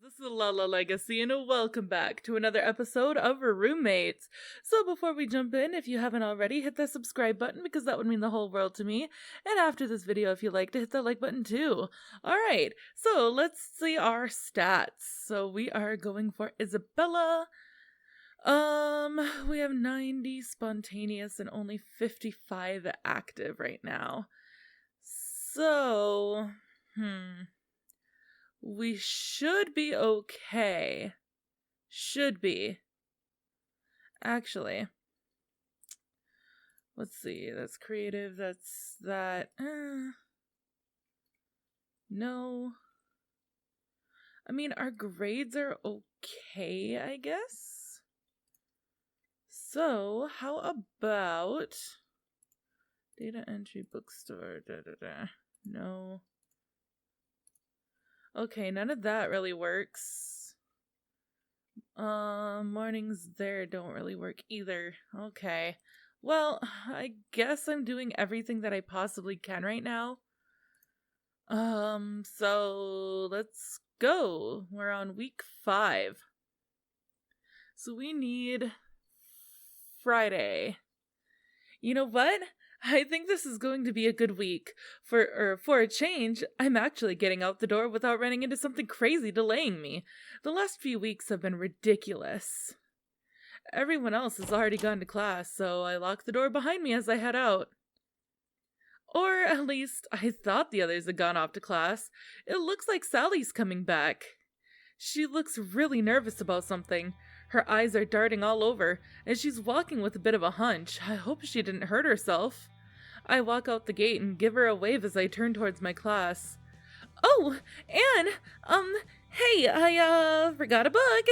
This is Lala Legacy, and welcome back to another episode of Roommates. So before we jump in, if you haven't already, hit that subscribe button because that would mean the whole world to me. And after this video, if you like to hit that like button too. Alright, so let's see our stats. So we are going for Isabella. We have 90 spontaneous and only 55 active right now. So, we should be okay. Should be. Actually. Let's see. That's creative. That's that. No. I mean, our grades are okay, I guess. So, how about data entry bookstore? No. Okay, none of that really works. Mornings there don't really work either. Okay. Well, I guess I'm doing everything that I possibly can right now. So let's go. We're on week 5. So we need Friday. You know what? I think this is going to be a good week. For a change, I'm actually getting out the door without running into something crazy delaying me. The last few weeks have been ridiculous. Everyone else has already gone to class, so I lock the door behind me as I head out. Or at least I thought the others had gone off to class. It looks like Sally's coming back. She looks really nervous about something. Her eyes are darting all over, and she's walking with a bit of a hunch. I hope she didn't hurt herself. I walk out the gate and give her a wave as I turn towards my class. Oh, Anne! Hey, I, forgot a book.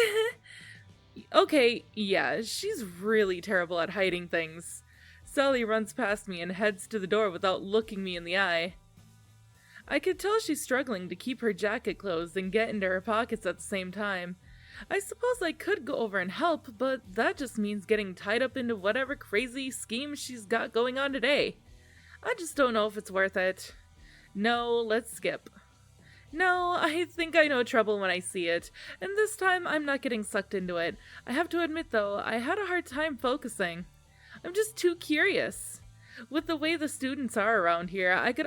Okay, yeah, she's really terrible at hiding things. Sally runs past me and heads to the door without looking me in the eye. I could tell she's struggling to keep her jacket closed and get into her pockets at the same time. I suppose I could go over and help, but that just means getting tied up into whatever crazy scheme she's got going on today. I just don't know if it's worth it. No, let's skip. No, I think I know trouble when I see it, and this time I'm not getting sucked into it. I have to admit though, I had a hard time focusing. I'm just too curious. With the way the students are around here, it could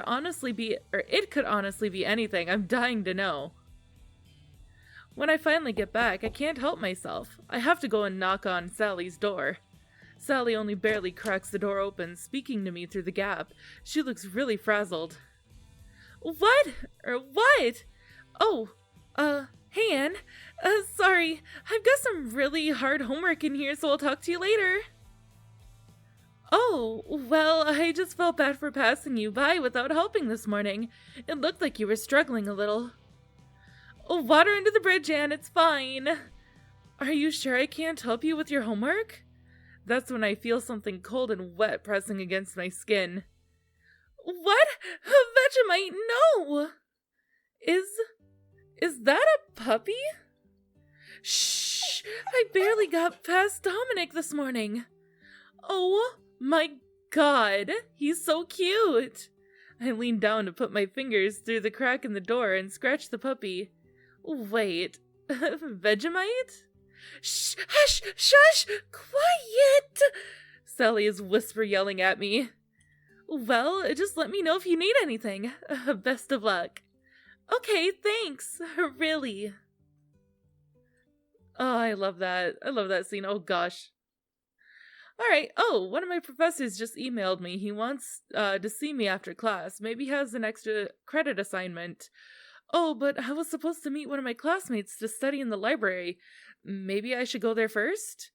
honestly be anything. I'm dying to know. When I finally get back, I can't help myself. I have to go and knock on Sally's door. Sally only barely cracks the door open, speaking to me through the gap. She looks really frazzled. What? Oh, hey Anne. Sorry, I've got some really hard homework in here, so I'll talk to you later. Oh, well, I just felt bad for passing you by without helping this morning. It looked like you were struggling a little. Oh, water under the bridge, Anne, it's fine. Are you sure I can't help you with your homework? That's when I feel something cold and wet pressing against my skin. What? Vegemite, no! Is that a puppy? Shh! I barely got past Dominic this morning. Oh my god, he's so cute! I leaned down to put my fingers through the crack in the door and scratch the puppy. Wait, Vegemite? Shh! Hush! Shush! Quiet! Sally is whisper yelling at me. Well, just let me know if you need anything. Best of luck. Okay, thanks. Really. Oh, I love that. I love that scene. Oh gosh. Alright, one of my professors just emailed me. He wants to see me after class. Maybe he has an extra credit assignment. Oh, but I was supposed to meet one of my classmates to study in the library. Maybe I should go there first?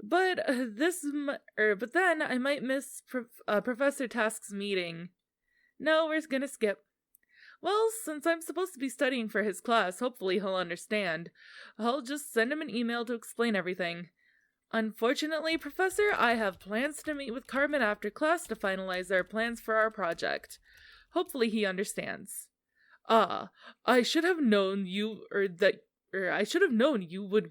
But then I might miss Professor Task's meeting. No, we're gonna skip. Well, since I'm supposed to be studying for his class, hopefully he'll understand. I'll just send him an email to explain everything. Unfortunately, Professor, I have plans to meet with Carmen after class to finalize our plans for our project. Hopefully he understands. I should have known you would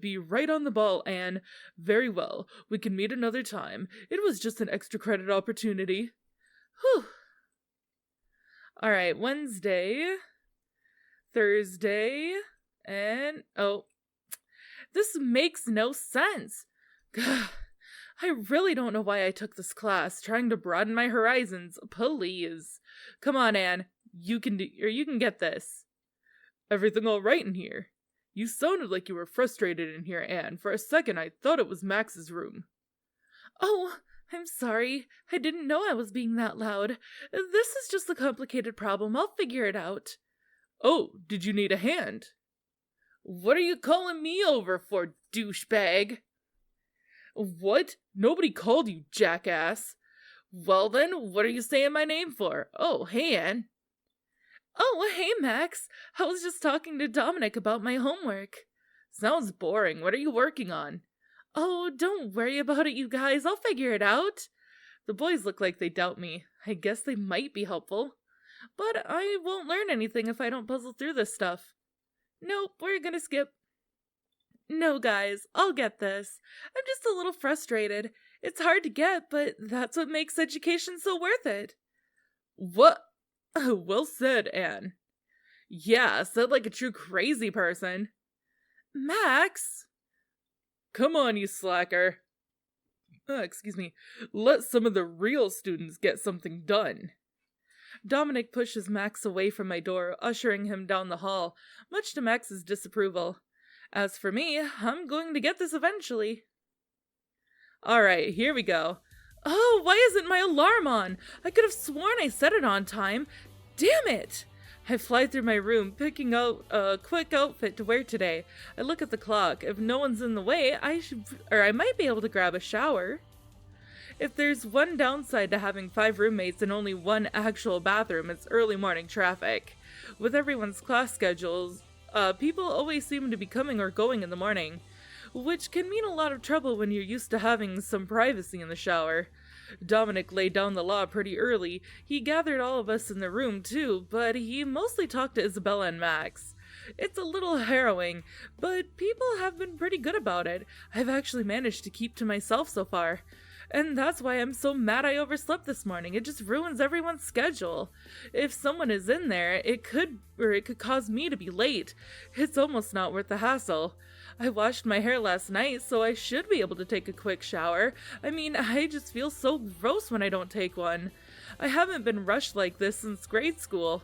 be right on the ball, Anne. Very well. We can meet another time. It was just an extra credit opportunity. Whew. Alright, Wednesday, Thursday, And, oh, this makes no sense. I really don't know why I took this class, trying to broaden my horizons. Please. Come on, Anne. You can get this. Everything all right in here? You sounded like you were frustrated in here, Anne. For a second, I thought it was Max's room. Oh, I'm sorry. I didn't know I was being that loud. This is just a complicated problem. I'll figure it out. Oh, did you need a hand? What are you calling me over for, douchebag? What? Nobody called you, jackass. Well then, what are you saying my name for? Oh, hey, Anne. Oh, hey, Max. I was just talking to Dominic about my homework. Sounds boring. What are you working on? Oh, don't worry about it, you guys. I'll figure it out. The boys look like they doubt me. I guess they might be helpful. But I won't learn anything if I don't puzzle through this stuff. Nope, we're gonna skip. No, guys, I'll get this. I'm just a little frustrated. It's hard to get, but that's what makes education so worth it. What? Well said, Anne. Yeah, said like a true crazy person. Max? Come on, you slacker. Excuse me. Let some of the real students get something done. Dominic pushes Max away from my door, ushering him down the hall, much to Max's disapproval. As for me, I'm going to get this eventually. Alright, here we go. Oh, why isn't my alarm on? I could have sworn I set it on time. Damn it! I fly through my room, picking out a quick outfit to wear today. I look at the clock. If no one's in the way, I might be able to grab a shower. If there's one downside to having 5 roommates and only one actual bathroom, it's early morning traffic. With everyone's class schedules, people always seem to be coming or going in the morning, which can mean a lot of trouble when you're used to having some privacy in the shower. Dominic laid down the law pretty early. He gathered all of us in the room too, but he mostly talked to Isabella and Max. It's a little harrowing, but people have been pretty good about it. I've actually managed to keep to myself so far. And that's why I'm so mad I overslept this morning. It just ruins everyone's schedule. If someone is in there, it could cause me to be late. It's almost not worth the hassle. I washed my hair last night, so I should be able to take a quick shower. I mean, I just feel so gross when I don't take one. I haven't been rushed like this since grade school.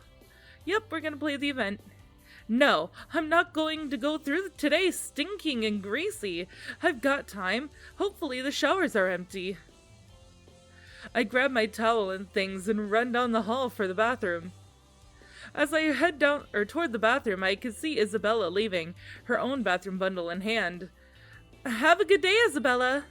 Yep, we're gonna play the event. No, I'm not going to go through today stinking and greasy. I've got time. Hopefully the showers are empty. I grab my towel and things and run down the hall for the bathroom. As I head down toward the bathroom, I can see Isabella leaving, her own bathroom bundle in hand. Have a good day, Isabella.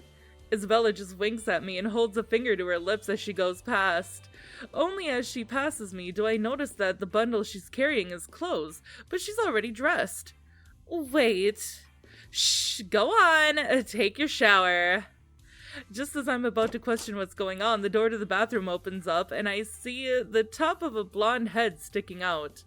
Isabella just winks at me and holds a finger to her lips as she goes past. Only as she passes me do I notice that the bundle she's carrying is clothes, but she's already dressed. Wait. Shh, go on. Take your shower. Just as I'm about to question what's going on, the door to the bathroom opens up, and I see the top of a blonde head sticking out.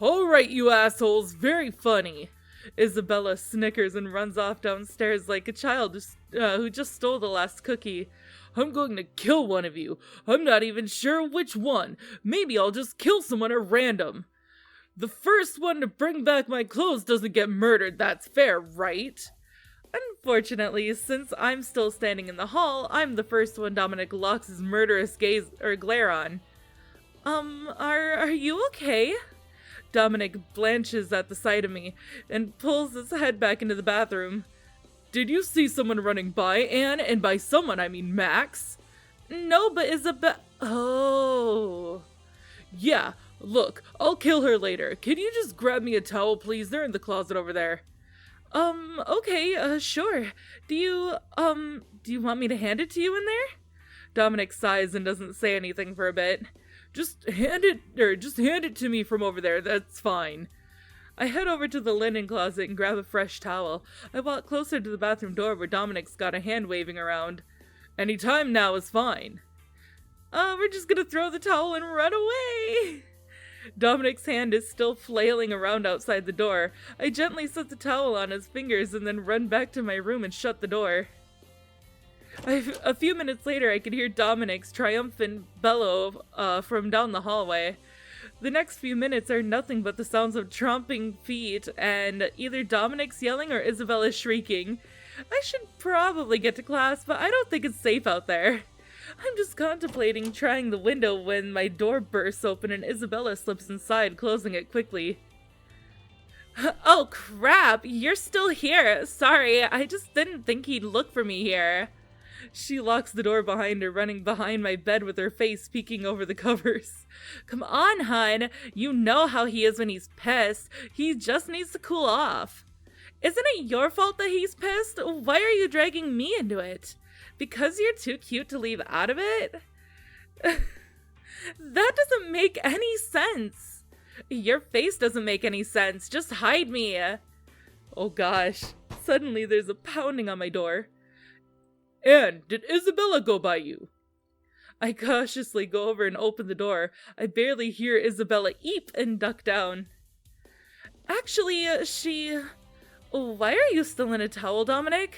Alright, you assholes, very funny. Isabella snickers and runs off downstairs like a child who just stole the last cookie. I'm going to kill one of you. I'm not even sure which one. Maybe I'll just kill someone at random. The first one to bring back my clothes doesn't get murdered, that's fair, right? Unfortunately, since I'm still standing in the hall, I'm the first one Dominic locks his murderous glare on. Are you okay? Dominic blanches at the sight of me and pulls his head back into the bathroom. Did you see someone running by, Anne? And by someone, I mean Max. No, but Oh. Yeah, look, I'll kill her later. Can you just grab me a towel, please? They're in the closet over there. Okay, sure. Do you want me to hand it to you in there? Dominic sighs and doesn't say anything for a bit. Just hand it to me from over there, that's fine. I head over to the linen closet and grab a fresh towel. I walk closer to the bathroom door where Dominic's got a hand waving around. Any time now is fine. We're just gonna throw the towel and run away. Dominic's hand is still flailing around outside the door. I gently set the towel on his fingers and then run back to my room and shut the door. A few minutes later, I could hear Dominic's triumphant bellow from down the hallway. The next few minutes are nothing but the sounds of tromping feet and either Dominic's yelling or Isabella's shrieking. I should probably get to class, but I don't think it's safe out there. I'm just contemplating trying the window when my door bursts open and Isabella slips inside, closing it quickly. Oh crap, you're still here. Sorry, I just didn't think he'd look for me here. She locks the door behind her, running behind my bed with her face peeking over the covers. Come on, hun. You know how he is when he's pissed. He just needs to cool off. Isn't it your fault that he's pissed? Why are you dragging me into it? Because you're too cute to leave out of it? That doesn't make any sense. Your face doesn't make any sense. Just hide me. Oh gosh. Suddenly there's a pounding on my door. Anne, did Isabella go by you? I cautiously go over and open the door. I barely hear Isabella eep and duck down. Actually, Why are you still in a towel, Dominic?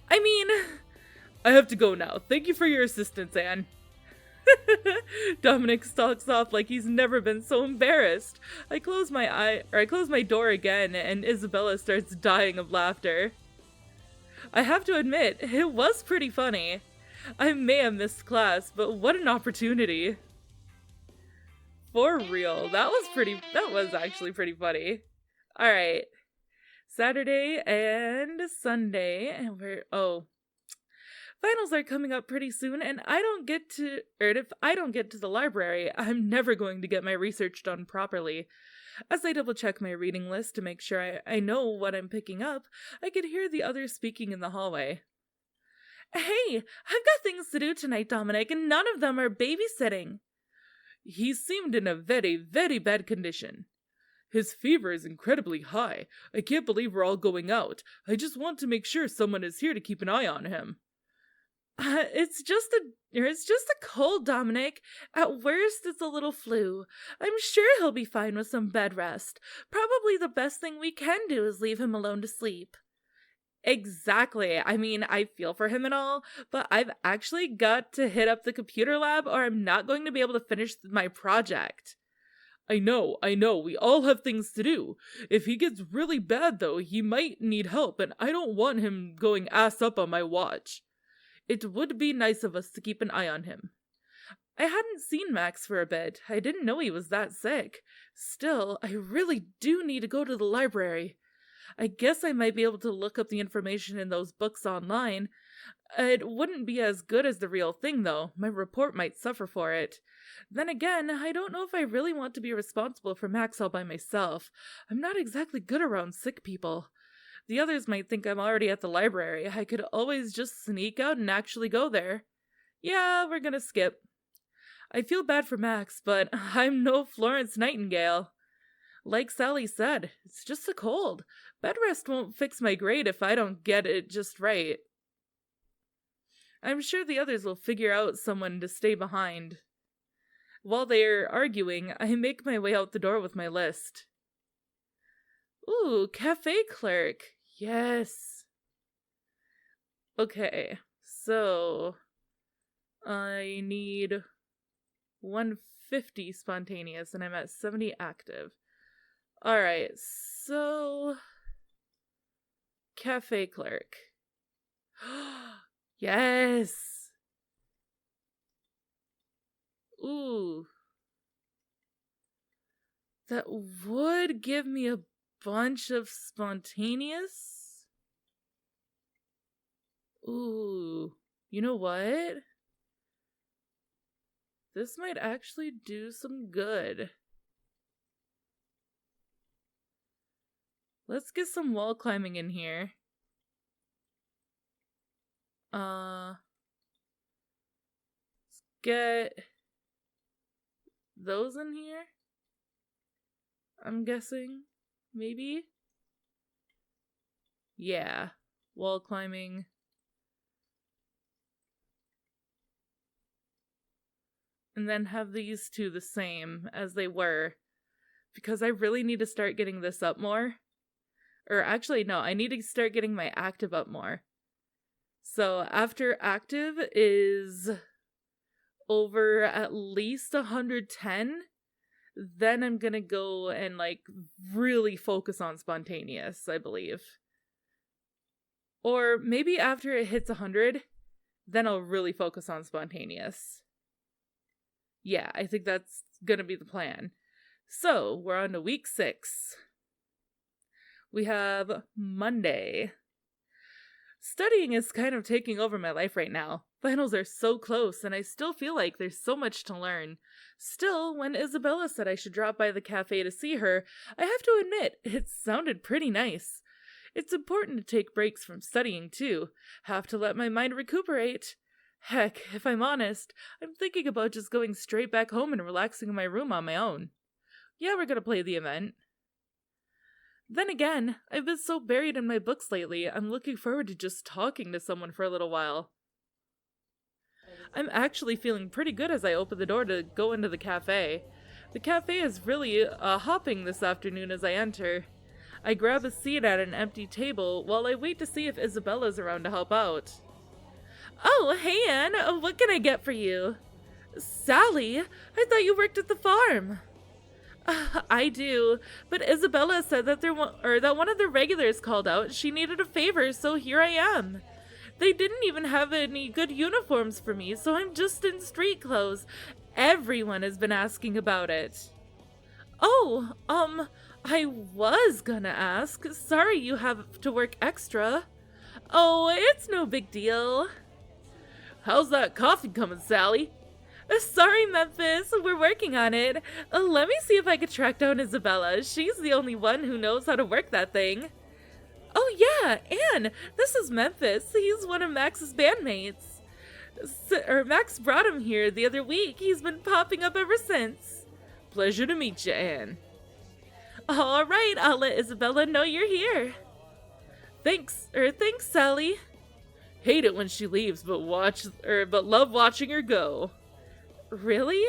I have to go now. Thank you for your assistance, Anne. Dominic stalks off like he's never been so embarrassed. I close my door again, and Isabella starts dying of laughter. I have to admit, it was pretty funny. I may have missed class, but what an opportunity. For real, that was actually pretty funny. Alright. Saturday and Sunday, and finals are coming up pretty soon, and if I don't get to the library, I'm never going to get my research done properly. As I double check my reading list to make sure I know what I'm picking up, I could hear the others speaking in the hallway. Hey, I've got things to do tonight, Dominic, and none of them are babysitting. He seemed in a very, very bad condition. His fever is incredibly high. I can't believe we're all going out. I just want to make sure someone is here to keep an eye on him. It's just a cold, Dominic. At worst, it's a little flu. I'm sure he'll be fine with some bed rest. Probably the best thing we can do is leave him alone to sleep. Exactly. I feel for him and all, but I've actually got to hit up the computer lab or I'm not going to be able to finish my project. I know. We all have things to do. If he gets really bad, though, he might need help, and I don't want him going ass up on my watch. It would be nice of us to keep an eye on him. I hadn't seen Max for a bit. I didn't know he was that sick. Still, I really do need to go to the library. I guess I might be able to look up the information in those books online. It wouldn't be as good as the real thing, though. My report might suffer for it. Then again, I don't know if I really want to be responsible for Max all by myself. I'm not exactly good around sick people. The others might think I'm already at the library. I could always just sneak out and actually go there. Yeah, we're gonna skip. I feel bad for Max, but I'm no Florence Nightingale. Like Sally said, it's just a cold. Bed rest won't fix my grade if I don't get it just right. I'm sure the others will figure out someone to stay behind. While they're arguing, I make my way out the door with my list. Ooh, cafe clerk. Yes. Okay, so I need 150 spontaneous and I'm at 70 active. Alright, so cafe clerk. Yes. Ooh. That would give me a bunch of spontaneous. Ooh. You know what? This might actually do some good. Let's get some wall climbing in here. Let's get those in here. I'm guessing. Maybe? Yeah. Wall climbing. And then have these two the same as they were. Because I really need to start getting this up more. Or actually, no, I need to start getting my active up more. So after active is over at least 110. then I'm gonna go and, like, really focus on spontaneous, I believe. Or maybe after it hits 100, then I'll really focus on spontaneous. Yeah, I think that's gonna be the plan. So, we're on to week 6. We have Monday. Studying is kind of taking over my life right now. Finals are so close, and I still feel like there's so much to learn. Still, when Isabella said I should drop by the cafe to see her, I have to admit, it sounded pretty nice. It's important to take breaks from studying, too. Have to let my mind recuperate. Heck, if I'm honest, I'm thinking about just going straight back home and relaxing in my room on my own. Yeah, we're gonna play the event. Then again, I've been so buried in my books lately, I'm looking forward to just talking to someone for a little while. I'm actually feeling pretty good as I open the door to go into the cafe. The cafe is really hopping this afternoon as I enter. I grab a seat at an empty table while I wait to see if Isabella's around to help out. Oh, hey Anne, what can I get for you? Sally, I thought you worked at the farm. I do, but Isabella said that that one of the regulars called out. She needed a favor, so here I am. They didn't even have any good uniforms for me, so I'm just in street clothes. Everyone has been asking about it. Oh, I was gonna ask. Sorry you have to work extra. Oh, it's no big deal. How's that coffee coming, Sally? Sorry, Memphis. We're working on it. Let me see if I can track down Isabella. She's the only one who knows how to work that thing. Oh, yeah, Anne. This is Memphis. He's one of Max's bandmates. Max brought him here the other week. He's been popping up ever since. Pleasure to meet you, Anne. All right, I'll let Isabella know you're here. Thanks, Sally. Hate it when she leaves, but love watching her go. Really?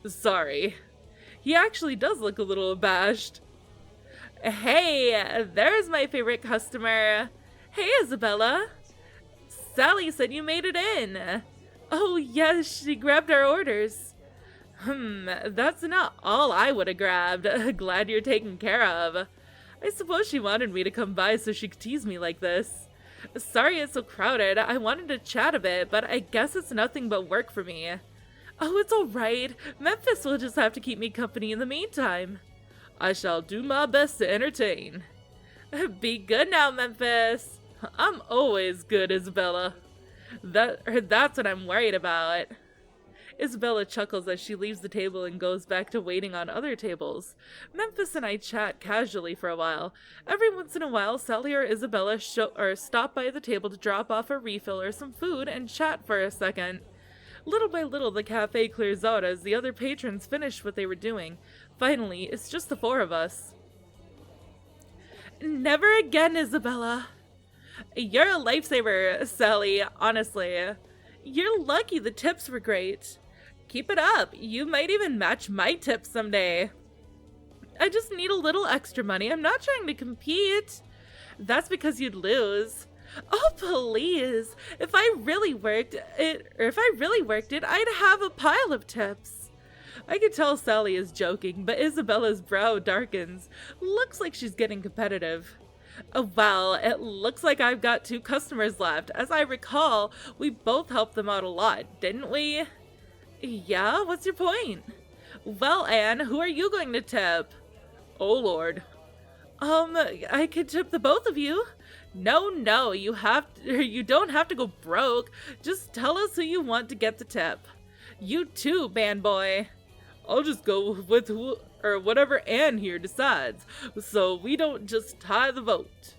Sorry. He actually does look a little abashed. Hey, there's my favorite customer. Hey, Isabella. Sally said you made it in. Oh, yes, she grabbed our orders. That's not all I would have grabbed. Glad you're taken care of. I suppose she wanted me to come by so she could tease me like this. Sorry it's so crowded. I wanted to chat a bit, but I guess it's nothing but work for me. Oh, it's alright. Memphis will just have to keep me company in the meantime. I shall do my best to entertain. Be good now, Memphis. I'm always good, Isabella. That's what I'm worried about. Isabella chuckles as she leaves the table and goes back to waiting on other tables. Memphis and I chat casually for a while. Every once in a while, Sally or Isabella stop by the table to drop off a refill or some food and chat for a second. Little by little, the cafe clears out as the other patrons finish what they were doing. Finally, it's just the 4 of us. Never again, Isabella. You're a lifesaver, Sally, honestly. You're lucky the tips were great. Keep it up. You might even match my tips someday. I just need a little extra money. I'm not trying to compete. That's because you'd lose. Oh, please. If I really worked it, I'd have a pile of tips. I can tell Sally is joking, but Isabella's brow darkens. Looks like she's getting competitive. Oh, well, it looks like I've got 2 customers left. As I recall, we both helped them out a lot, didn't we? Yeah, what's your point? Well, Anne, who are you going to tip? Oh, Lord. I could tip the both of you. No, you don't have to go broke. Just tell us who you want to get the tip. You too, band boy. I'll just go with whatever Anne here decides, so we don't just tie the vote.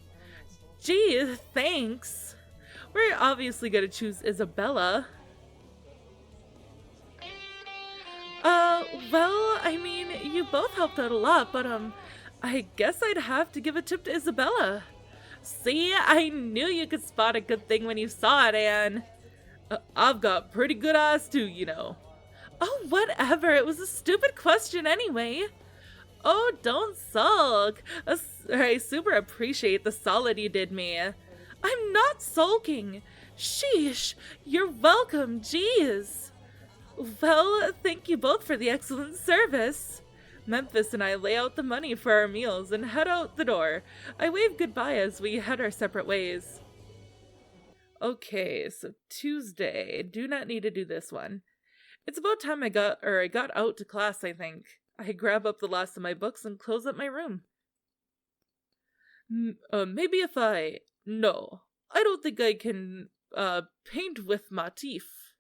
Gee, thanks. We're obviously gonna choose Isabella. Well, I mean, you both helped out a lot, but, I guess I'd have to give a tip to Isabella. See, I knew you could spot a good thing when you saw it, Anne. I've got pretty good eyes too, you know. Oh, whatever. It was a stupid question anyway. Oh, don't sulk. I super appreciate the solid you did me. I'm not sulking. Sheesh. You're welcome. Jeez. Well, thank you both for the excellent service. Memphis and I lay out the money for our meals and head out the door. I wave goodbye as we head our separate ways. Okay, so Tuesday. Do not need to do this one. It's about time I got out to class, I think. I grab up the last of my books and close up my room. Maybe if No, I don't think I can, paint with motif.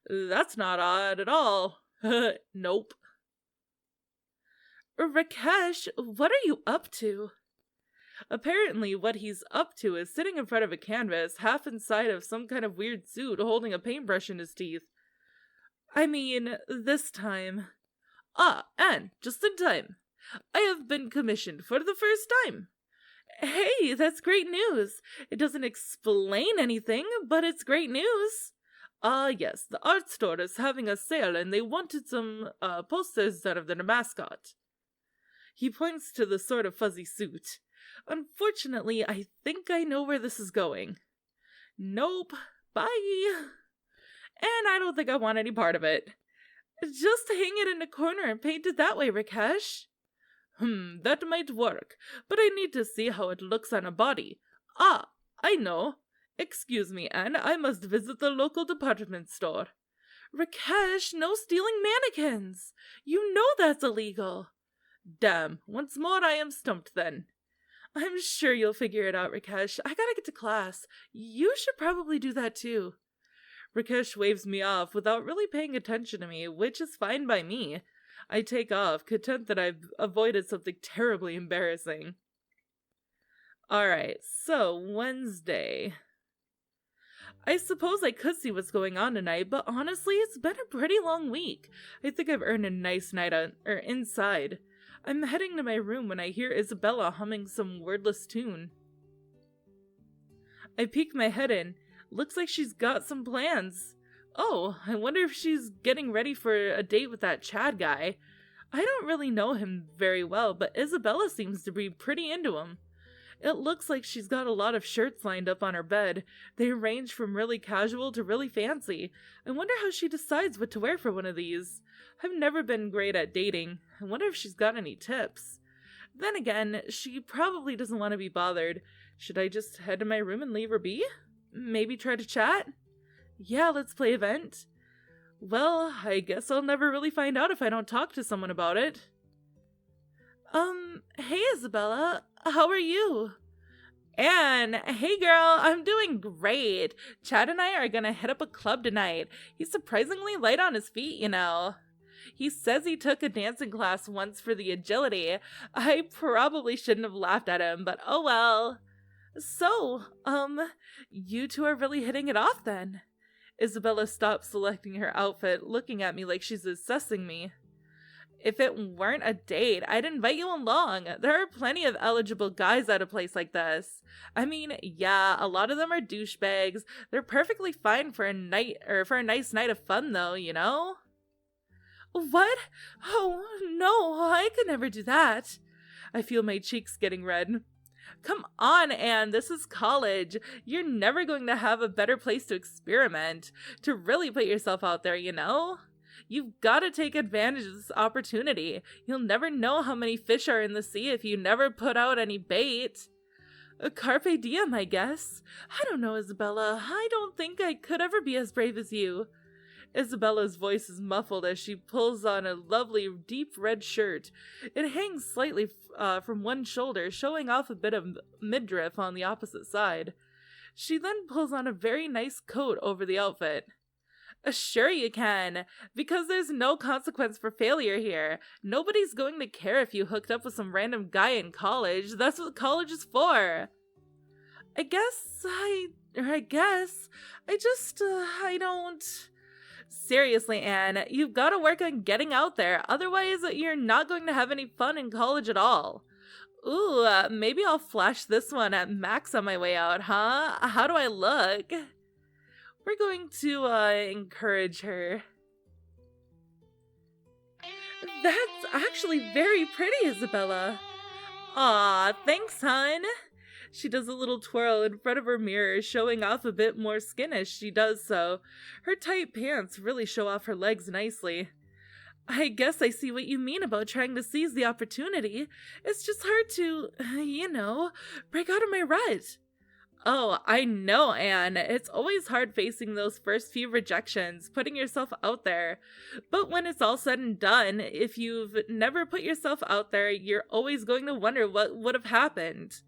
That's not odd at all. Nope. Rakesh, what are you up to? Apparently what he's up to is sitting in front of a canvas, half inside of some kind of weird suit, holding a paintbrush in his teeth. I mean, this time. And just in time. I have been commissioned for the first time. Hey, that's great news. It doesn't explain anything, but it's great news. Yes, the art store is having a sale and they wanted some posters done of their mascot. He points to the sort of fuzzy suit. Unfortunately, I think I know where this is going. Nope. Bye. And I don't think I want any part of it. Just hang it in a corner and paint it that way, Rakesh. That might work, but I need to see how it looks on a body. I know. Excuse me, Anne, I must visit the local department store. Rakesh, no stealing mannequins! You know that's illegal. Damn, once more I am stumped then. I'm sure you'll figure it out, Rakesh. I gotta get to class. You should probably do that too. Rakesh waves me off without really paying attention to me, which is fine by me. I take off, content that I've avoided something terribly embarrassing. Alright, so Wednesday. I suppose I could see what's going on tonight, but honestly, it's been a pretty long week. I think I've earned a nice night inside. I'm heading to my room when I hear Isabella humming some wordless tune. I peek my head in. Looks like she's got some plans. Oh, I wonder if she's getting ready for a date with that Chad guy. I don't really know him very well, but Isabella seems to be pretty into him. It looks like she's got a lot of shirts lined up on her bed. They range from really casual to really fancy. I wonder how she decides what to wear for one of these. I've never been great at dating. I wonder if she's got any tips. Then again, she probably doesn't want to be bothered. Should I just head to my room and leave her be? Maybe try to chat? Yeah, let's play event. Well, I guess I'll never really find out if I don't talk to someone about it. Hey Isabella, how are you? Anne, hey girl, I'm doing great. Chad and I are gonna hit up a club tonight. He's surprisingly light on his feet, you know. He says he took a dancing class once for the agility. I probably shouldn't have laughed at him, but oh well. So, you two are really hitting it off then. Isabella stops selecting her outfit, looking at me like she's assessing me. If it weren't a date, I'd invite you along. There are plenty of eligible guys at a place like this. I mean, yeah, a lot of them are douchebags. They're perfectly fine for a nice night of fun though, you know? What? Oh, no, I could never do that. I feel my cheeks getting red. Come on, Anne, this is college. You're never going to have a better place to experiment, to really put yourself out there, you know? You've got to take advantage of this opportunity. You'll never know how many fish are in the sea if you never put out any bait. Carpe diem, I guess. I don't know, Isabella. I don't think I could ever be as brave as you. Isabella's voice is muffled as she pulls on a lovely deep red shirt. It hangs slightly from one shoulder, showing off a bit of midriff on the opposite side. She then pulls on a very nice coat over the outfit. Sure you can, because there's no consequence for failure here. Nobody's going to care if you hooked up with some random guy in college. That's what college is for. I don't... Seriously, Anne, you've got to work on getting out there, otherwise you're not going to have any fun in college at all. Ooh, maybe I'll flash this one at Max on my way out, huh? How do I look? We're going to, encourage her. That's actually very pretty, Isabella. Aw, thanks, hon. She does a little twirl in front of her mirror, showing off a bit more skin as she does so. Her tight pants really show off her legs nicely. I guess I see what you mean about trying to seize the opportunity. It's just hard to, break out of my rut. Oh, I know, Anne. It's always hard facing those first few rejections, putting yourself out there. But when it's all said and done, if you've never put yourself out there, you're always going to wonder what would have happened.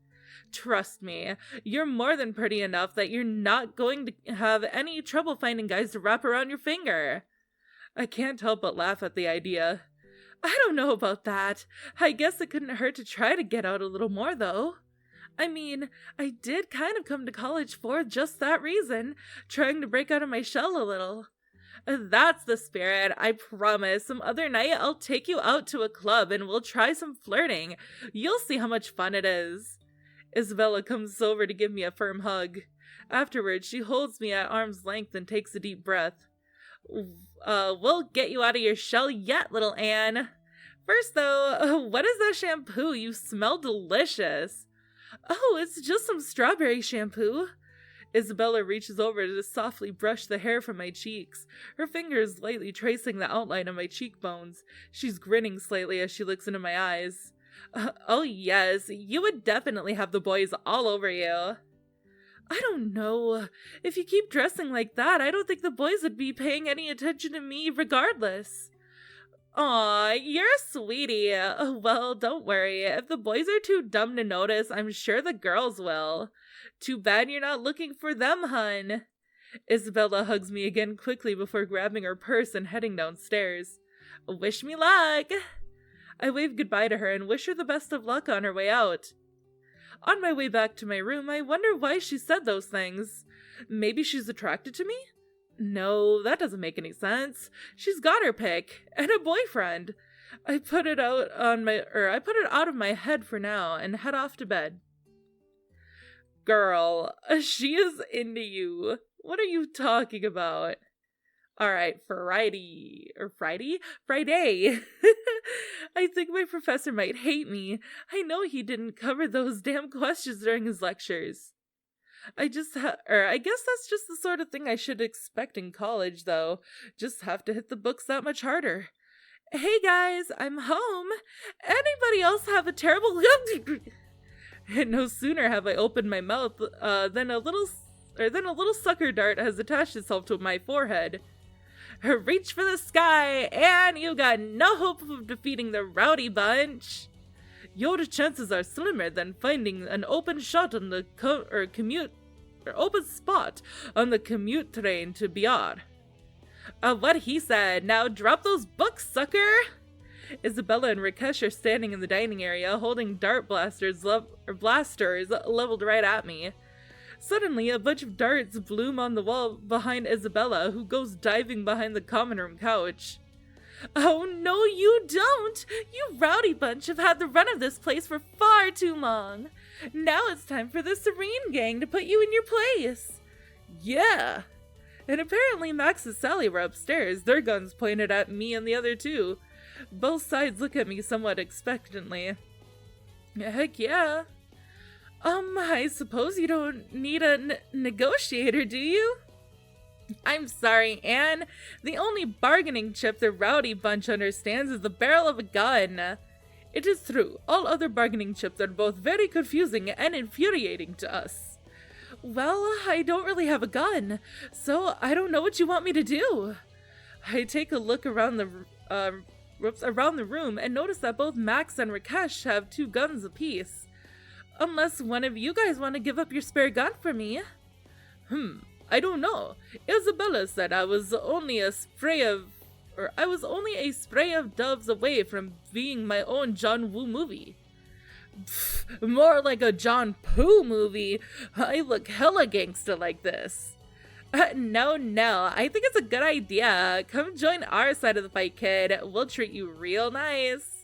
Trust me, you're more than pretty enough that you're not going to have any trouble finding guys to wrap around your finger. I can't help but laugh at the idea. I don't know about that. I guess it couldn't hurt to try to get out a little more, though. I mean, I did kind of come to college for just that reason, trying to break out of my shell a little. That's the spirit, I promise. Some other night I'll take you out to a club and we'll try some flirting. You'll see how much fun it is. Isabella comes over to give me a firm hug. Afterwards, she holds me at arm's length and takes a deep breath. We'll get you out of your shell yet, little Anne. First, though, what is that shampoo? You smell delicious. Oh, it's just some strawberry shampoo. Isabella reaches over to softly brush the hair from my cheeks, her fingers lightly tracing the outline of my cheekbones. She's grinning slightly as she looks into my eyes. Oh yes, you would definitely have the boys all over you. I don't know. If you keep dressing like that, I don't think the boys would be paying any attention to me regardless. Aw, you're a sweetie. Well, don't worry. If the boys are too dumb to notice, I'm sure the girls will. Too bad you're not looking for them, hun. Isabella hugs me again quickly before grabbing her purse and heading downstairs. Wish me luck. I wave goodbye to her and wish her the best of luck on her way out. On my way back to my room, I wonder why she said those things. Maybe she's attracted to me? No, that doesn't make any sense. She's got her pick and a boyfriend. I put it out of my head for now and head off to bed. Girl, she is into you. What are you talking about? All right, Friday. I think my professor might hate me. I know he didn't cover those damn questions during his lectures. I guess that's just the sort of thing I should expect in college, though. Just have to hit the books that much harder. Hey guys, I'm home. Anybody else have a terrible... And no sooner have I opened my mouth than a little sucker dart has attached itself to my forehead. Reach for the sky, and you got no hope of defeating the Rowdy Bunch. Your chances are slimmer than finding an open spot on the commute train to Biard. What he said. Now drop those books, sucker. Isabella and Rakesh are standing in the dining area, holding dart blasters leveled right at me. Suddenly, a bunch of darts bloom on the wall behind Isabella, who goes diving behind the common room couch. Oh, no, you don't! You Rowdy Bunch have had the run of this place for far too long. Now it's time for the Serene Gang to put you in your place. Yeah. And apparently Max and Sally were upstairs, their guns pointed at me and the other two. Both sides look at me somewhat expectantly. Heck yeah. I suppose you don't need a negotiator, do you? I'm sorry, Anne. The only bargaining chip the Rowdy Bunch understands is the barrel of a gun. It is true, all other bargaining chips are both very confusing and infuriating to us. Well, I don't really have a gun, so I don't know what you want me to do. I take a look around the room and notice that both Max and Rakesh have 2 guns apiece. Unless one of you guys want to give up your spare gun for me. I don't know. Isabella said I was only a spray of doves away from being my own John Woo movie. Pfft, more like a John Poo movie. I look hella gangsta like this. No, I think it's a good idea. Come join our side of the fight, kid. We'll treat you real nice.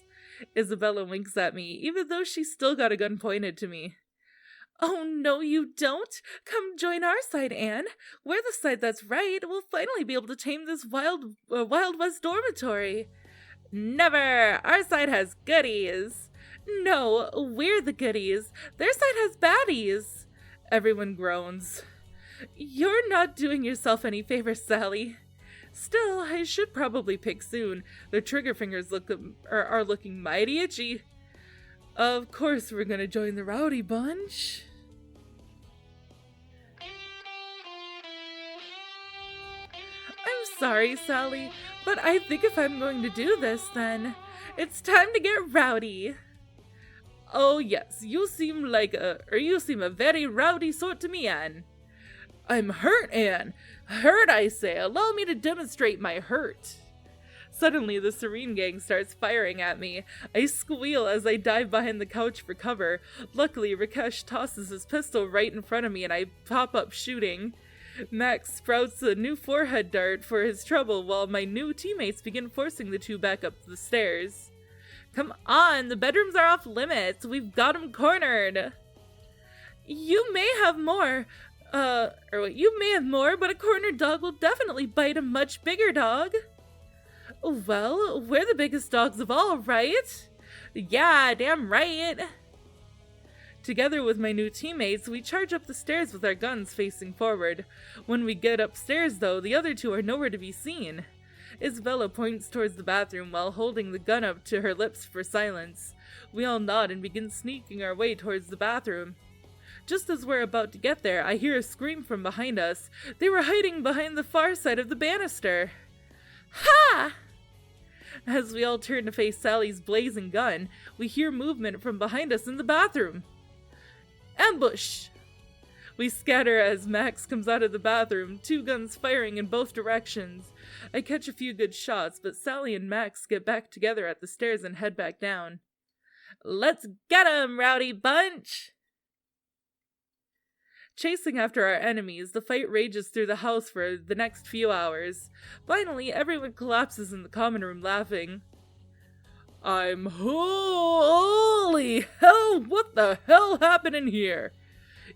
Isabella winks at me, even though she's still got a gun pointed to me. Oh, no, you don't. Come join our side, Anne. We're the side that's right. We'll finally be able to tame this Wild West dormitory. Never. Our side has goodies. No, we're the goodies. Their side has baddies. Everyone groans. You're not doing yourself any favors, Sally. Still, I should probably pick soon. The trigger fingers are looking mighty itchy. Of course we're gonna join the Rowdy Bunch. I'm sorry, Sally, but I think if I'm going to do this, then it's time to get rowdy. Oh yes, you seem a very rowdy sort to me, Anne. I'm hurt, Anne. Hurt, I say. Allow me to demonstrate my hurt. Suddenly, the Serene gang starts firing at me. I squeal as I dive behind the couch for cover. Luckily, Rakesh tosses his pistol right in front of me and I pop up shooting. Max sprouts a new forehead dart for his trouble while my new teammates begin forcing the two back up the stairs. Come on, the bedrooms are off limits. We've got them cornered. You may have more, but a cornered dog will definitely bite a much bigger dog. Well, we're the biggest dogs of all, right? Yeah, damn right. Together with my new teammates, we charge up the stairs with our guns facing forward. When we get upstairs, though, the other two are nowhere to be seen. Isabella points towards the bathroom while holding the gun up to her lips for silence. We all nod and begin sneaking our way towards the bathroom. Just as we're about to get there, I hear a scream from behind us. They were hiding behind the far side of the banister. Ha! As we all turn to face Sally's blazing gun, we hear movement from behind us in the bathroom. Ambush! We scatter as Max comes out of the bathroom, two guns firing in both directions. I catch a few good shots, but Sally and Max get back together at the stairs and head back down. Let's get 'em, Rowdy Bunch! Chasing after our enemies, the fight rages through the house for the next few hours. Finally, everyone collapses in the common room laughing. Holy hell, what the hell happened in here?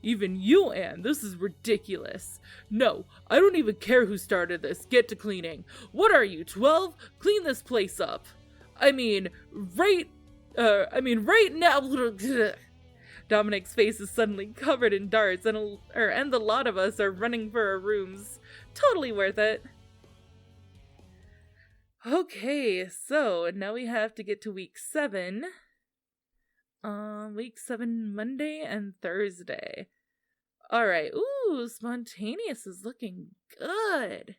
Even you, Anne, this is ridiculous. No, I don't even care who started this. Get to cleaning. What are you, 12? Clean this place up. Right now. Dominic's face is suddenly covered in darts, and the lot of us are running for our rooms. Totally worth it. Okay, so now we have to get to week 7. Week 7, Monday and Thursday. Alright, ooh, spontaneous is looking good.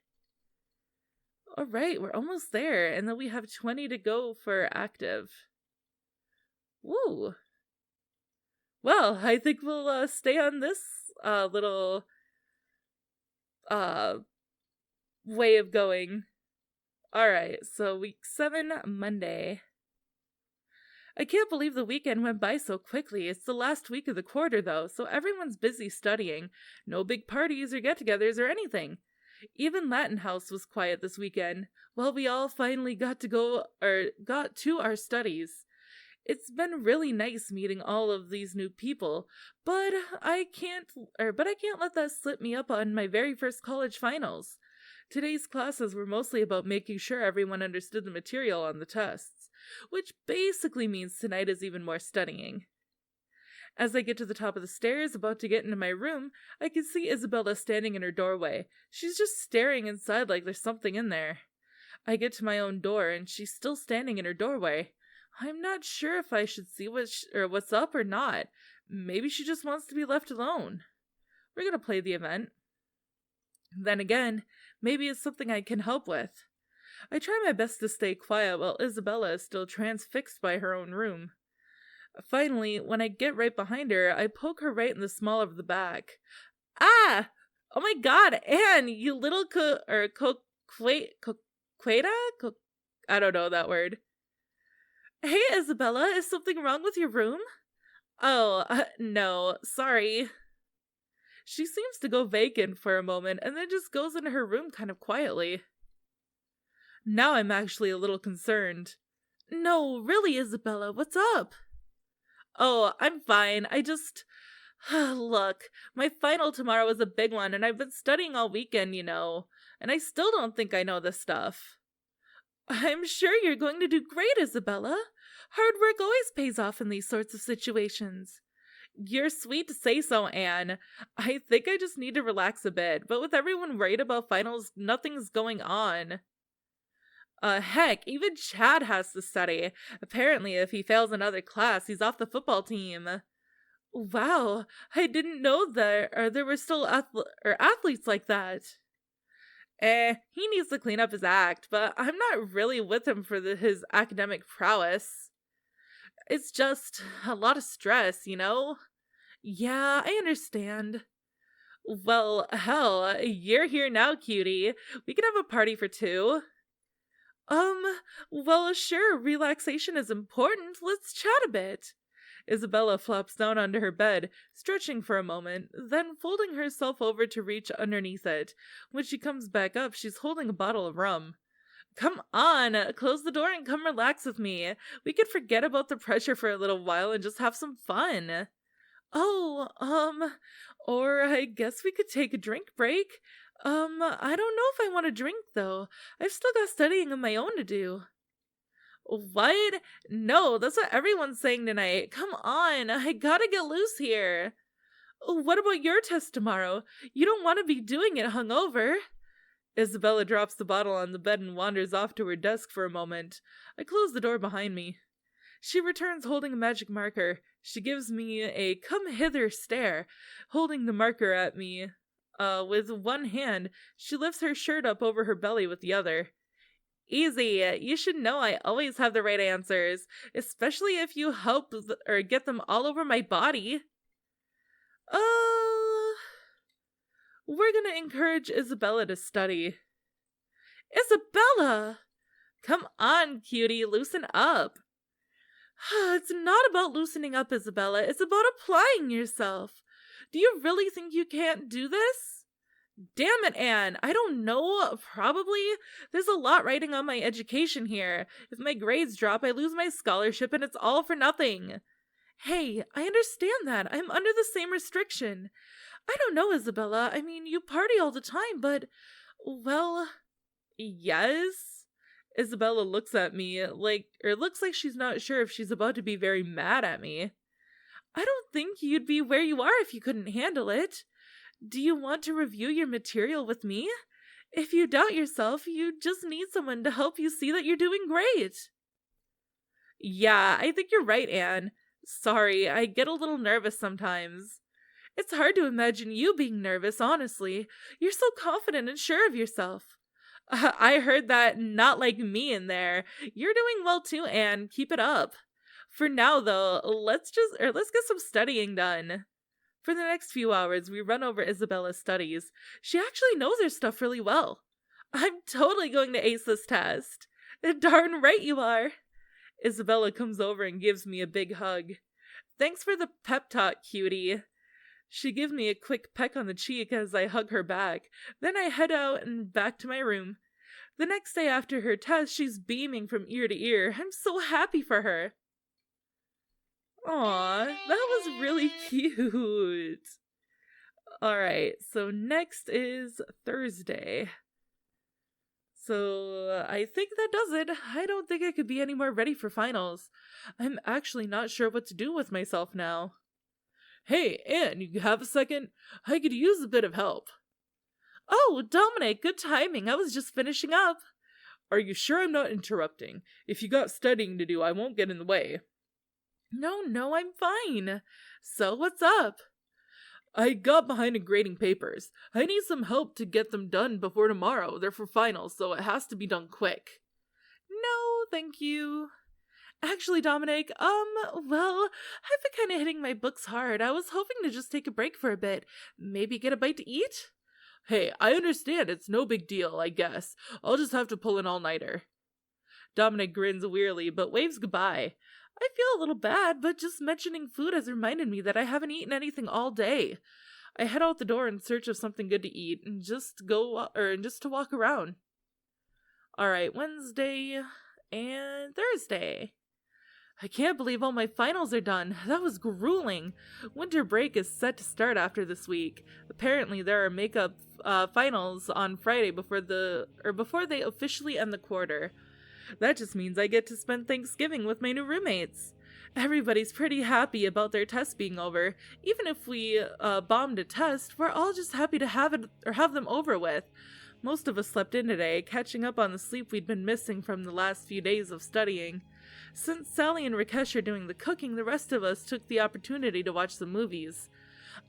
Alright, we're almost there, and then we have 20 to go for active. Woo! Well, I think we'll stay on this little way of going. Alright, so week 7, Monday. I can't believe the weekend went by so quickly. It's the last week of the quarter, though, so everyone's busy studying. No big parties or get-togethers or anything. Even Latin House was quiet this weekend. Well, we all finally got to our studies. It's been really nice meeting all of these new people, but I can't let that slip me up on my very first college finals. Today's classes were mostly about making sure everyone understood the material on the tests, which basically means tonight is even more studying. As I get to the top of the stairs, about to get into my room, I can see Isabella standing in her doorway. She's just staring inside like there's something in there. I get to my own door, and she's still standing in her doorway. I'm not sure if I should see what's up or not. Maybe she just wants to be left alone. We're gonna play the event. Then again, maybe it's something I can help with. I try my best to stay quiet while Isabella is still transfixed by her own room. Finally, when I get right behind her, I poke her right in the small of the back. Ah! Oh my god, Anne, you little I don't know that word. Hey, Isabella, is something wrong with your room? Oh, no, sorry. She seems to go vacant for a moment and then just goes into her room kind of quietly. Now I'm actually a little concerned. No, really, Isabella, what's up? Oh, I'm fine. Look, my final tomorrow is a big one and I've been studying all weekend, and I still don't think I know this stuff. I'm sure you're going to do great, Isabella. Hard work always pays off in these sorts of situations. You're sweet to say so, Anne. I think I just need to relax a bit, but with everyone worried about finals, nothing's going on. Heck, even Chad has to study. Apparently, if he fails another class, he's off the football team. Wow, I didn't know there were still athletes like that. He needs to clean up his act, but I'm not really with him for his academic prowess. It's just a lot of stress, you know? Yeah, I understand. Well, hell, you're here now, cutie. We can have a party for two. Um, well, sure, relaxation is important. Let's chat a bit. Isabella flops down onto her bed, stretching for a moment, then folding herself over to reach underneath it. When she comes back up, she's holding a bottle of rum. Come on, close the door and come relax with me. We could forget about the pressure for a little while and just have some fun. Oh, or I guess we could take a drink break. I don't know if I want to drink though. I've still got studying of my own to do. What? No, that's what everyone's saying tonight. Come on, I gotta get loose here. What about your test tomorrow? You don't want to be doing it hungover. Isabella drops the bottle on the bed and wanders off to her desk for a moment. I close the door behind me. She returns holding a magic marker. She gives me a come hither stare, holding the marker at me. With one hand, she lifts her shirt up over her belly with the other. Easy, you should know I always have the right answers, especially if you help or get them all over my body. We're gonna encourage Isabella to study. Isabella! Come on, cutie, loosen up. It's not about loosening up, Isabella. It's about applying yourself. Do you really think you can't do this? Damn it, Anne. I don't know. Probably. There's a lot riding on my education here. If my grades drop, I lose my scholarship and it's all for nothing. Hey, I understand that. I'm under the same restriction. I don't know, Isabella. I mean, you party all the time, but, well, yes? Isabella looks at me looks like she's not sure if she's about to be very mad at me. I don't think you'd be where you are if you couldn't handle it. Do you want to review your material with me? If you doubt yourself, you just need someone to help you see that you're doing great. Yeah, I think you're right, Anne. Sorry, I get a little nervous sometimes. It's hard to imagine you being nervous, honestly. You're so confident and sure of yourself. I heard that not like me in there. You're doing well too, Anne. Keep it up. For now, though, let's get some studying done. For the next few hours, we run over Isabella's studies. She actually knows her stuff really well. I'm totally going to ace this test. Darn right you are. Isabella comes over and gives me a big hug. Thanks for the pep talk, cutie. She gives me a quick peck on the cheek as I hug her back. Then I head out and back to my room. The next day after her test, she's beaming from ear to ear. I'm so happy for her. Aw, that was really cute. Alright, so next is Thursday. So I think that does it. I don't think I could be any more ready for finals. I'm actually not sure what to do with myself now. Hey, Anne, you have a second? I could use a bit of help. Oh, Dominic, good timing. I was just finishing up. Are you sure I'm not interrupting? If you got studying to do, I won't get in the way. No, I'm fine. So, what's up? I got behind in grading papers. I need some help to get them done before tomorrow. They're for finals, so it has to be done quick. No, thank you. Actually, Dominic, well, I've been kind of hitting my books hard. I was hoping to just take a break for a bit. Maybe get a bite to eat? Hey, I understand. It's no big deal, I guess. I'll just have to pull an all-nighter. Dominic grins wearily, but waves goodbye. I feel a little bad, but just mentioning food has reminded me that I haven't eaten anything all day. I head out the door in search of something good to eat and just to walk around. Alright, Wednesday and Thursday. I can't believe all my finals are done. That was grueling. Winter break is set to start after this week. Apparently there are makeup finals on Friday before they officially end the quarter. That just means I get to spend Thanksgiving with my new roommates. Everybody's pretty happy about their test being over. Even if we bombed a test, we're all just happy to have it or have them over with. Most of us slept in today, catching up on the sleep we'd been missing from the last few days of studying. Since Sally and Rakesh are doing the cooking, the rest of us took the opportunity to watch some movies.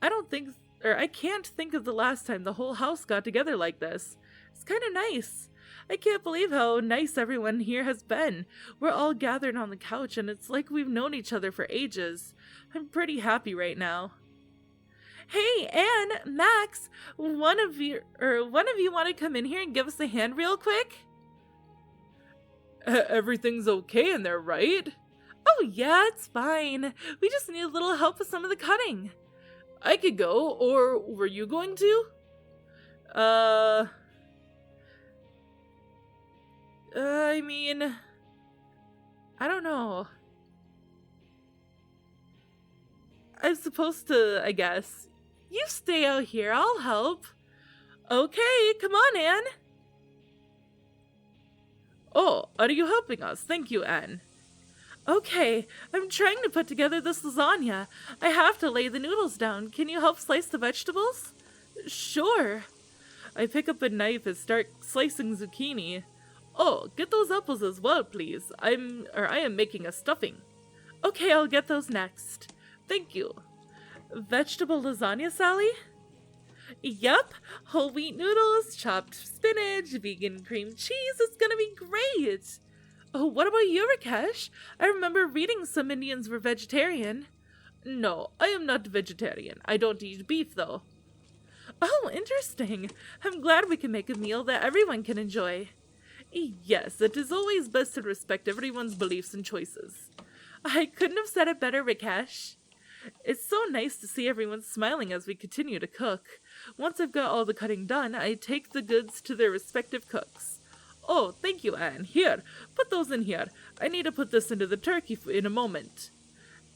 I can't think of the last time the whole house got together like this. It's kind of nice. I can't believe how nice everyone here has been. We're all gathered on the couch and it's like we've known each other for ages. I'm pretty happy right now. Hey, Anne, Max, one of you want to come in here and give us a hand real quick? Everything's okay in there, right? Oh yeah, it's fine. We just need a little help with some of the cutting. I could go, or were you going to? I mean, I don't know. I'm supposed to, I guess. You stay out here, I'll help. Okay, come on, Anne. Oh, are you helping us? Thank you, Anne. Okay, I'm trying to put together this lasagna. I have to lay the noodles down. Can you help slice the vegetables? Sure. I pick up a knife and start slicing zucchini. Oh, get those apples as well, please. I am making a stuffing. Okay, I'll get those next. Thank you. Vegetable lasagna, Sally? Yup, whole wheat noodles, chopped spinach, vegan cream cheese. It's gonna be great. Oh, what about you, Rakesh? I remember reading some Indians were vegetarian. No, I am not vegetarian. I don't eat beef, though. Oh, interesting. I'm glad we can make a meal that everyone can enjoy. Yes, it is always best to respect everyone's beliefs and choices. I couldn't have said it better, Rakesh. It's so nice to see everyone smiling as we continue to cook. Once I've got all the cutting done, I take the goods to their respective cooks. Oh, thank you, Anne. Here, put those in here. I need to put this into the turkey in a moment.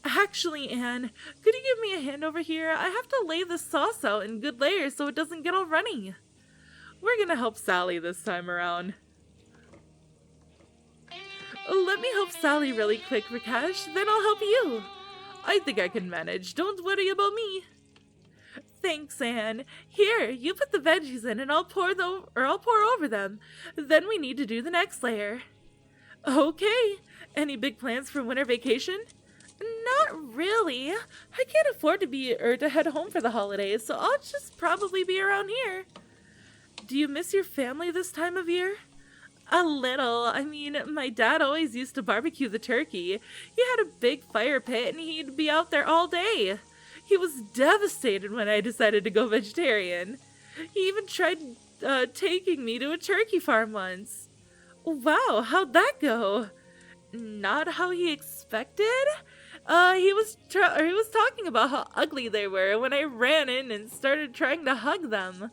Actually, Anne, could you give me a hand over here? I have to lay this sauce out in good layers so it doesn't get all runny. We're gonna help Sally this time around. Let me help Sally really quick, Rakesh, then I'll help you. I think I can manage. Don't worry about me. Thanks, Anne. Here, you put the veggies in and I'll pour over them. Then we need to do the next layer. Okay. Any big plans for winter vacation? Not really. I can't afford to head home for the holidays, so I'll just probably be around here. Do you miss your family this time of year? A little. I mean, my dad always used to barbecue the turkey. He had a big fire pit and he'd be out there all day. He was devastated when I decided to go vegetarian. He even tried taking me to a turkey farm once. Wow, how'd that go? Not how he expected? He was talking about how ugly they were when I ran in and started trying to hug them.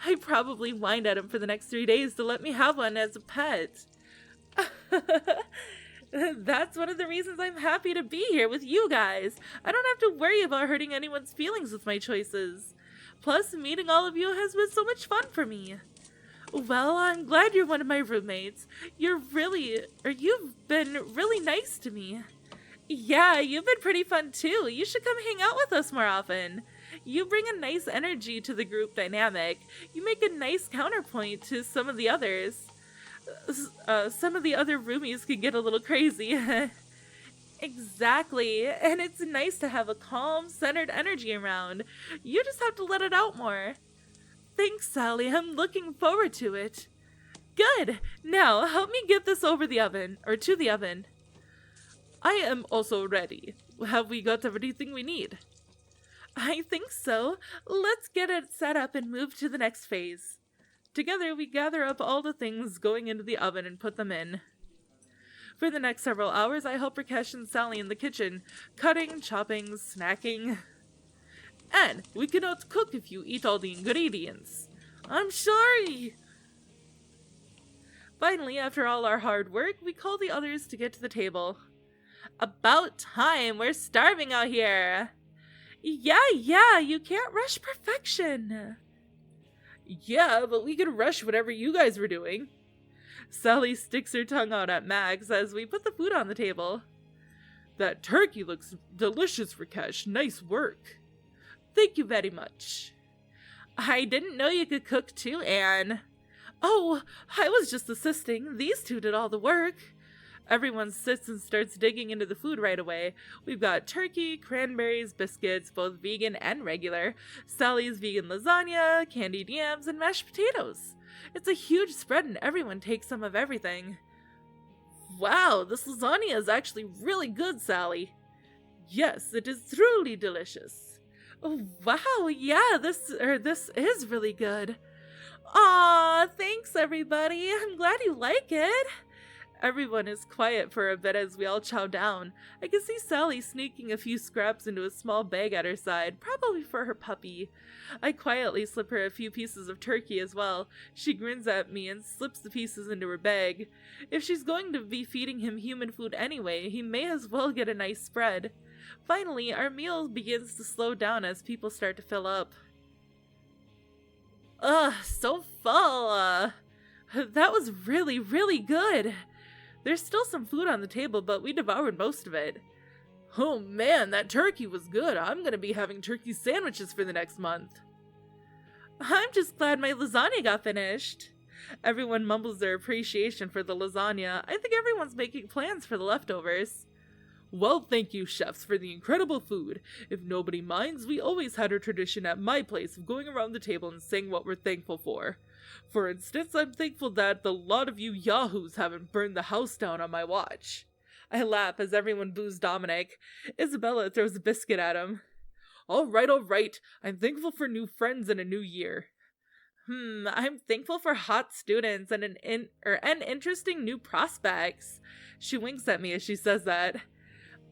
I probably whined at him for the next 3 days to let me have one as a pet. That's one of the reasons I'm happy to be here with you guys. I don't have to worry about hurting anyone's feelings with my choices. Plus, meeting all of you has been so much fun for me. Well, I'm glad you're one of my roommates. You've been really nice to me. Yeah, you've been pretty fun too. You should come hang out with us more often. You bring a nice energy to the group dynamic. You make a nice counterpoint to some of the others. Some of the other roomies can get a little crazy. Exactly, and it's nice to have a calm, centered energy around. You just have to let it out more. Thanks, Sally. I'm looking forward to it. Good. Now, help me get this to the oven. I am also ready. Have we got everything we need? I think so. Let's get it set up and move to the next phase. Together, we gather up all the things going into the oven and put them in. For the next several hours, I help Rakesh and Sally in the kitchen, cutting, chopping, snacking. And we cannot cook if you eat all the ingredients. I'm sorry. Finally, after all our hard work, we call the others to get to the table. About time, we're starving out here. Yeah, you can't rush perfection. Yeah, but we could rush whatever you guys were doing. Sally sticks her tongue out at Max as we put the food on the table. That turkey looks delicious, Rakesh. Nice work. Thank you very much. I didn't know you could cook too, Anne. Oh, I was just assisting. These two did all the work. Everyone sits and starts digging into the food right away. We've got turkey, cranberries, biscuits, both vegan and regular, Sally's vegan lasagna, candied yams, and mashed potatoes. It's a huge spread and everyone takes some of everything. Wow, this lasagna is actually really good, Sally. Yes, it is truly delicious. Oh, wow, yeah, this is really good. Aw, thanks everybody. I'm glad you like it. Everyone is quiet for a bit as we all chow down. I can see Sally sneaking a few scraps into a small bag at her side, probably for her puppy. I quietly slip her a few pieces of turkey as well. She grins at me and slips the pieces into her bag. If she's going to be feeding him human food anyway, he may as well get a nice spread. Finally, our meal begins to slow down as people start to fill up. Ugh, so full. That was really, really good. There's still some food on the table, but we devoured most of it. Oh man, that turkey was good. I'm gonna be having turkey sandwiches for the next month. I'm just glad my lasagna got finished. Everyone mumbles their appreciation for the lasagna. I think everyone's making plans for the leftovers. Well, thank you, chefs, for the incredible food. If nobody minds, we always had a tradition at my place of going around the table and saying what we're thankful for. For instance, I'm thankful that the lot of you yahoos haven't burned the house down on my watch. I laugh as everyone boos Dominic. Isabella throws a biscuit at him. All right. I'm thankful for new friends and a new year. I'm thankful for hot students and interesting new prospects. She winks at me as she says that.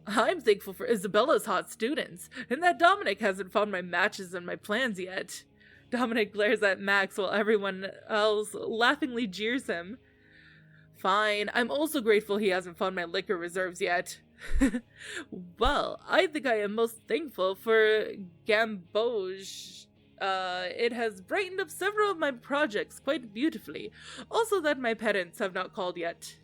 I'm thankful for Isabella's hot students, and that Dominic hasn't found my matches and my plans yet. Dominic glares at Max while everyone else laughingly jeers him. Fine, I'm also grateful he hasn't found my liquor reserves yet. Well, I think I am most thankful for Gamboge. It has brightened up several of my projects quite beautifully. Also that my parents have not called yet.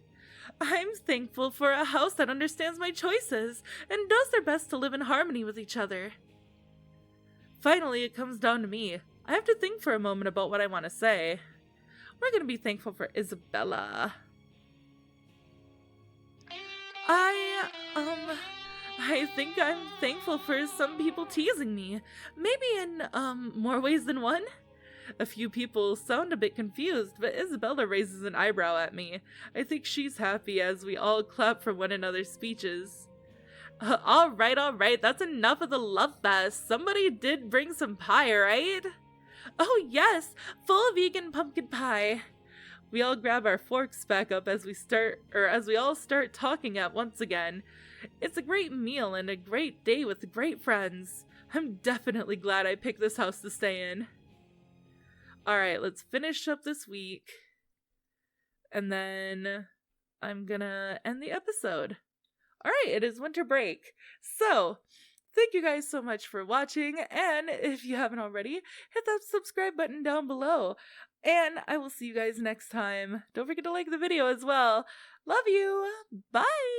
I'm thankful for a house that understands my choices and does their best to live in harmony with each other. Finally, it comes down to me. I have to think for a moment about what I want to say. We're going to be thankful for Isabella. I think I'm thankful for some people teasing me. Maybe in, more ways than one? A few people sound a bit confused, but Isabella raises an eyebrow at me. I think she's happy as we all clap for one another's speeches. All right, that's enough of the love fest. Somebody did bring some pie, right? Oh yes, full vegan pumpkin pie. We all grab our forks back up as we all start talking at once again. It's a great meal and a great day with great friends. I'm definitely glad I picked this house to stay in. Alright, let's finish up this week. And then I'm gonna end the episode. Alright, it is winter break. So, thank you guys so much for watching. And if you haven't already, hit that subscribe button down below. And I will see you guys next time. Don't forget to like the video as well. Love you. Bye.